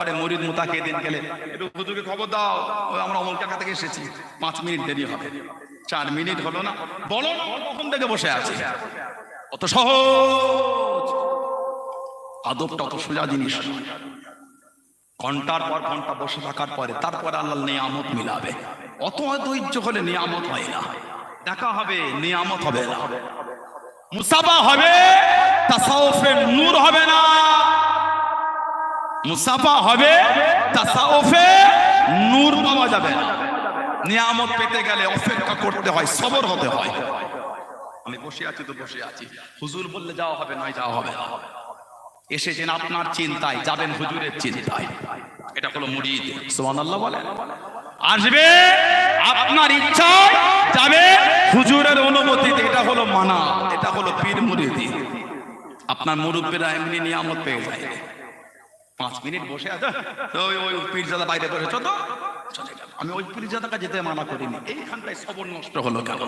মরিদ মুতাকে দিন গেলে একটু হুজুরকে খবর দাও, আমরা অমুক জায়গা থেকে এসেছি, 5 মিনিট দেরি হবে। 4 মিনিট হলো না, বলো না কখন থেকে বসে আছে। অত সহজ আদবটা, অত সোজা জিনিস। ঘন্টার পর ঘন্টা বসে থাকার পরে তারপরে আল্লাহ নিয়ামত মিলাবে। অত ধৈর্য হলে নিয়ামত হয় না, দেখা হবে নিয়ামত হবে না, মুসাফা হবে, তাসাউফের নূর হবে না। মুসাফা হবে, তাসাউফে নূর পাওয়া যাবে না। নিয়ামত পেতে গেলে অপেক্ষা করতে হয়, সবর হতে হয়। আমি বসে আছি তো বসে আছি, হুজুর বললে যাওয়া হবে, নয় যাওয়া হবে না। এসেছেন আপনার চিন্তায়, যাবেন হুজুরের চিন্তায়। এটা হলো মুরিদ। সুবহানাল্লাহ বলেন। আসবে আপনার ইচ্ছায়, যাবে হুজুরের অনুমতিতে। এটা হলো মানা, এটা হলো পীর মুরিদি। আপনার মুরব্বীরা এমনি নিয়ামত পেয়ে যায়। 5 মিনিট বসে আছে, ওই পীরজাদা বাইরে বসেছ তো চলে গেল। আমি ওই পীরজাদাকে যেতে মানা করিনি, এইখানটায় সবর নষ্ট হলো কেন?